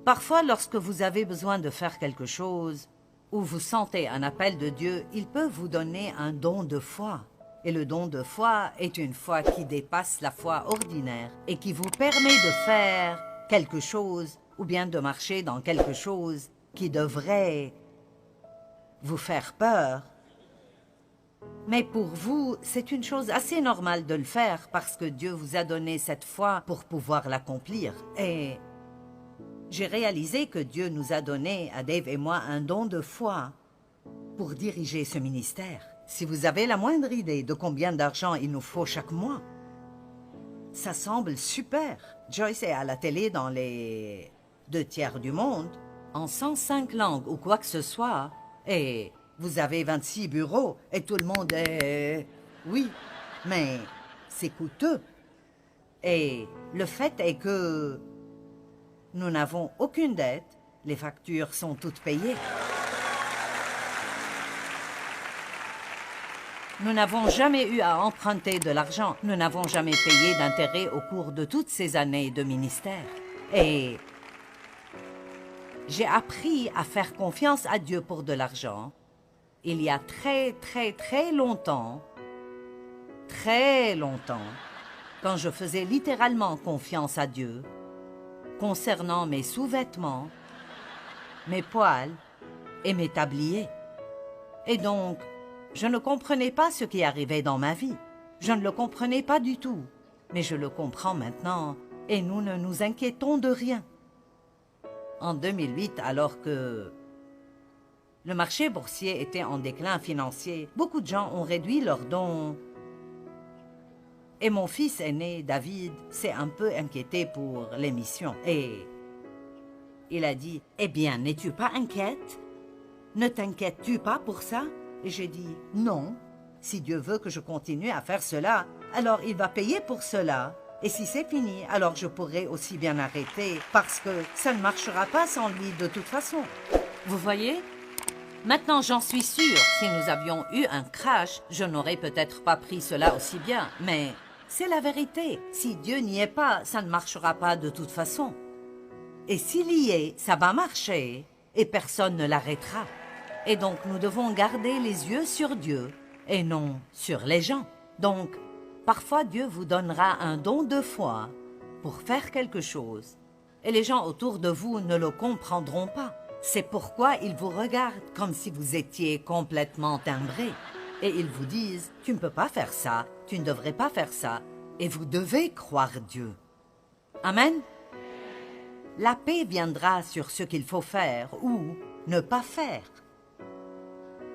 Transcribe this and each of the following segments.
Parfois, lorsque vous avez besoin de faire quelque chose, ou vous sentez un appel de Dieu, il peut vous donner un don de foi. Et le don de foi est une foi qui dépasse la foi ordinaire et qui vous permet de faire quelque chose ou bien de marcher dans quelque chose qui devrait vous faire peur. Mais pour vous, c'est une chose assez normale de le faire parce que Dieu vous a donné cette foi pour pouvoir l'accomplir. Et j'ai réalisé que Dieu nous a donné, à Dave et moi, un don de foi pour diriger ce ministère. Si vous avez la moindre idée de combien d'argent il nous faut chaque mois, ça semble super. Joyce est à la télé dans les 2/3 du monde, en 105 langues ou quoi que ce soit, et vous avez 26 bureaux et tout le monde est... Oui, mais c'est coûteux. Et le fait est que nous n'avons aucune dette, les factures sont toutes payées. Nous n'avons jamais eu à emprunter de l'argent. Nous n'avons jamais payé d'intérêt au cours de toutes ces années de ministère. Et j'ai appris à faire confiance à Dieu pour de l'argent. Il y a très longtemps, quand je faisais littéralement confiance à Dieu, concernant mes sous-vêtements, mes poils et mes tabliers. Et donc, je ne comprenais pas ce qui arrivait dans ma vie. Je ne le comprenais pas du tout. Mais je le comprends maintenant et nous ne nous inquiétons de rien. En 2008, alors que le marché boursier était en déclin financier, beaucoup de gens ont réduit leurs dons. Et mon fils aîné, David, s'est un peu inquiété pour l'émission. Et il a dit, « Eh bien, n'es-tu pas inquiète? Ne t'inquiètes-tu pas pour ça? » Et j'ai dit, non, si Dieu veut que je continue à faire cela, alors il va payer pour cela. Et si c'est fini, alors je pourrai aussi bien arrêter, parce que ça ne marchera pas sans lui de toute façon. Vous voyez? Maintenant, j'en suis sûre, si nous avions eu un crash, je n'aurais peut-être pas pris cela aussi bien, mais c'est la vérité. Si Dieu n'y est pas, ça ne marchera pas de toute façon. Et s'il y est, ça va marcher, et personne ne l'arrêtera. Et donc, nous devons garder les yeux sur Dieu et non sur les gens. Donc, parfois, Dieu vous donnera un don de foi pour faire quelque chose. Et les gens autour de vous ne le comprendront pas. C'est pourquoi ils vous regardent comme si vous étiez complètement timbré. Et ils vous disent, tu ne peux pas faire ça, tu ne devrais pas faire ça. Et vous devez croire Dieu. Amen. La paix viendra sur ce qu'il faut faire ou ne pas faire.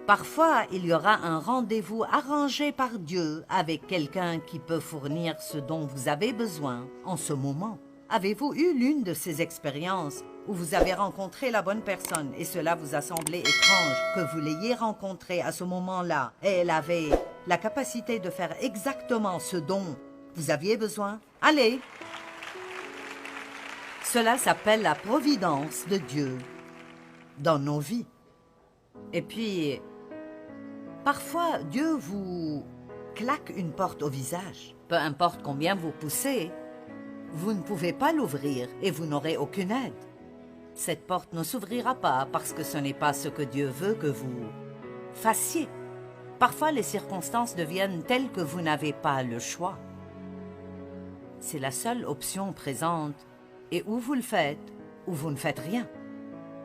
Parfois, il y aura un rendez-vous arrangé par Dieu avec quelqu'un qui peut fournir ce dont vous avez besoin en ce moment. Avez-vous eu l'une de ces expériences où vous avez rencontré la bonne personne et cela vous a semblé étrange que vous l'ayez rencontrée à ce moment-là et elle avait la capacité de faire exactement ce dont vous aviez besoin? Allez! Cela s'appelle la providence de Dieu dans nos vies. Et puis, parfois, Dieu vous claque une porte au visage. Peu importe combien vous poussez, vous ne pouvez pas l'ouvrir et vous n'aurez aucune aide. Cette porte ne s'ouvrira pas parce que ce n'est pas ce que Dieu veut que vous fassiez. Parfois, les circonstances deviennent telles que vous n'avez pas le choix. C'est la seule option présente et ou vous le faites ou vous ne faites rien.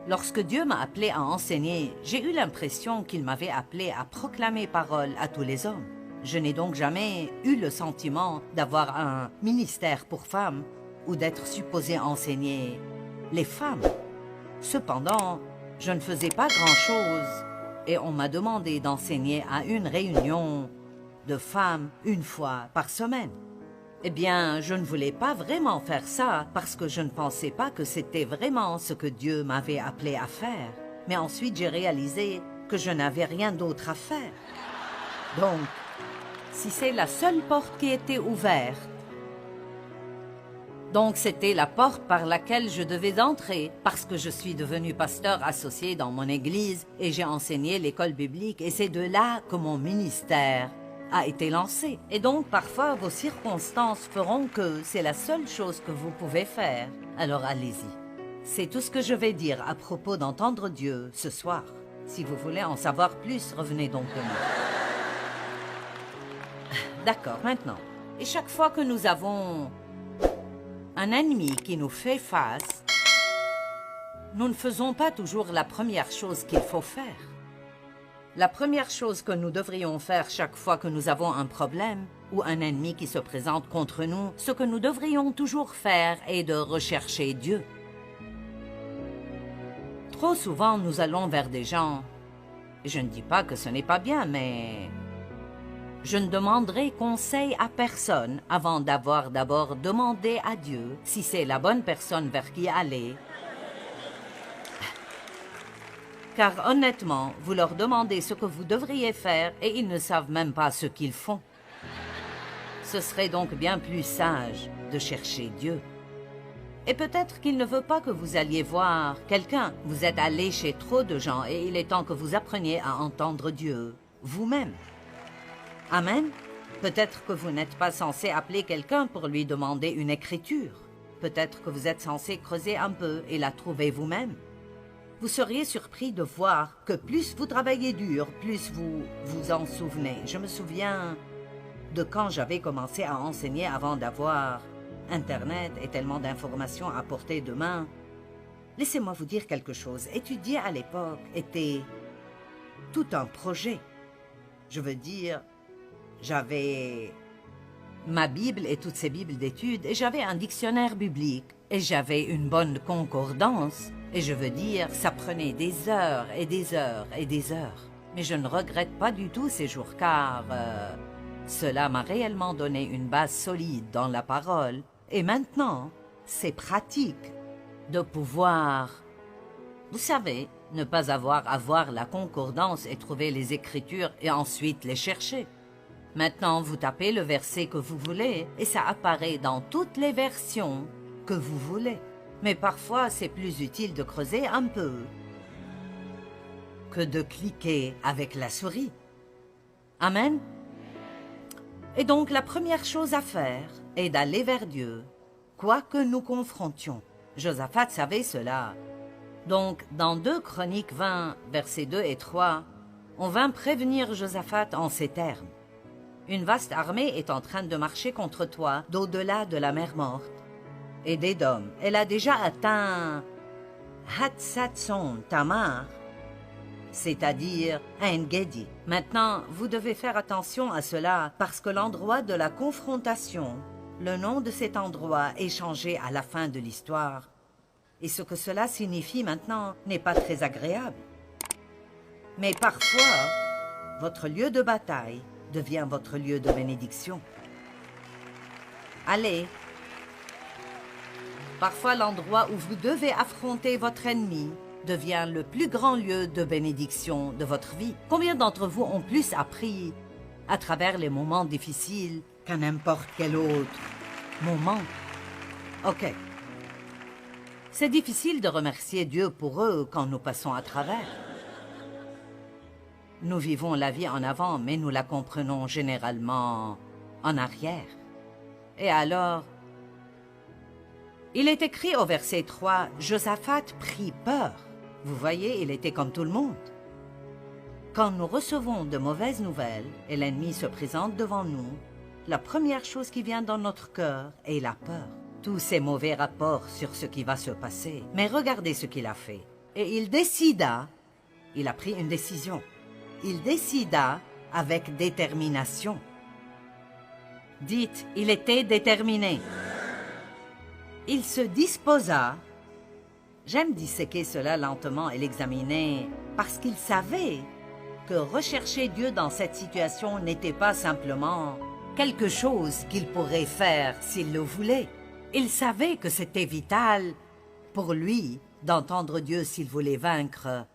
Lorsque Dieu m'a appelé à enseigner, j'ai eu l'impression qu'il m'avait appelé à proclamer parole à tous les hommes. Je n'ai donc jamais eu le sentiment d'avoir un ministère pour femmes ou d'être supposé enseigner les femmes. Cependant, je ne faisais pas grand-chose et on m'a demandé d'enseigner à une réunion de femmes une fois par semaine. Eh bien, je ne voulais pas vraiment faire ça parce que je ne pensais pas que c'était vraiment ce que Dieu m'avait appelé à faire. Mais ensuite, j'ai réalisé que je n'avais rien d'autre à faire. Donc, si c'est la seule porte qui était ouverte, donc c'était la porte par laquelle je devais entrer parce que je suis devenu pasteur associé dans mon église et j'ai enseigné l'école biblique et c'est de là que mon ministère a été lancé. Et donc, parfois, vos circonstances feront que c'est la seule chose que vous pouvez faire. Alors, allez-y. C'est tout ce que je vais dire à propos d'entendre Dieu ce soir. Si vous voulez en savoir plus, revenez donc demain. D'accord, maintenant. Et chaque fois que nous avons un ennemi qui nous fait face, nous ne faisons pas toujours la première chose qu'il faut faire. La première chose que nous devrions faire chaque fois que nous avons un problème ou un ennemi qui se présente contre nous, ce que nous devrions toujours faire est de rechercher Dieu. Trop souvent, nous allons vers des gens, et je ne dis pas que ce n'est pas bien, mais je ne demanderai conseil à personne avant d'avoir d'abord demandé à Dieu si c'est la bonne personne vers qui aller. Car honnêtement, vous leur demandez ce que vous devriez faire et ils ne savent même pas ce qu'ils font. Ce serait donc bien plus sage de chercher Dieu. Et peut-être qu'il ne veut pas que vous alliez voir quelqu'un. Vous êtes allé chez trop de gens et il est temps que vous appreniez à entendre Dieu vous-même. Amen. Peut-être que vous n'êtes pas censé appeler quelqu'un pour lui demander une écriture. Peut-être que vous êtes censé creuser un peu et la trouver vous-même. Vous seriez surpris de voir que plus vous travaillez dur, plus vous vous en souvenez. Je me souviens de quand j'avais commencé à enseigner avant d'avoir Internet et tellement d'informations à portée de main. Laissez-moi vous dire quelque chose. Étudier à l'époque était tout un projet. Je veux dire, j'avais ma Bible et toutes ces Bibles d'études, et j'avais un dictionnaire biblique, et j'avais une bonne concordance. Et je veux dire, ça prenait des heures et des heures et des heures. Mais je ne regrette pas du tout ces jours, car cela m'a réellement donné une base solide dans la parole. Et maintenant, c'est pratique de pouvoir, vous savez, ne pas avoir à voir la concordance et trouver les Écritures et ensuite les chercher. Maintenant, vous tapez le verset que vous voulez et ça apparaît dans toutes les versions que vous voulez. Mais parfois, c'est plus utile de creuser un peu que de cliquer avec la souris. Amen. Et donc, la première chose à faire est d'aller vers Dieu, quoi que nous confrontions. Josaphat savait cela. Donc, dans 2 Chroniques 20, versets 2 et 3, on vint prévenir Josaphat en ces termes. Une vaste armée est en train de marcher contre toi d'au-delà de la mer Morte et d'Édom. Elle a déjà atteint Hatzatson Tamar, c'est-à-dire En-Gedi. Maintenant, vous devez faire attention à cela parce que l'endroit de la confrontation, le nom de cet endroit est changé à la fin de l'histoire. Et ce que cela signifie maintenant n'est pas très agréable. Mais parfois, votre lieu de bataille devient votre lieu de bénédiction. Allez. Parfois, l'endroit où vous devez affronter votre ennemi devient le plus grand lieu de bénédiction de votre vie. Combien d'entre vous ont plus appris à travers les moments difficiles qu'à n'importe quel autre moment? Ok. C'est difficile de remercier Dieu pour eux quand nous passons à travers. Nous vivons la vie en avant, mais nous la comprenons généralement en arrière. Et alors, il est écrit au verset 3, « Josaphat prit peur ». Vous voyez, il était comme tout le monde. Quand nous recevons de mauvaises nouvelles et l'ennemi se présente devant nous, la première chose qui vient dans notre cœur est la peur. Tous ces mauvais rapports sur ce qui va se passer. Mais regardez ce qu'il a fait. Et il décida, il a pris une décision. Il décida avec détermination. Dites, il était déterminé. Il se disposa. J'aime disséquer cela lentement et l'examiner parce qu'il savait que rechercher Dieu dans cette situation n'était pas simplement quelque chose qu'il pourrait faire s'il le voulait. Il savait que c'était vital pour lui d'entendre Dieu s'il voulait vaincre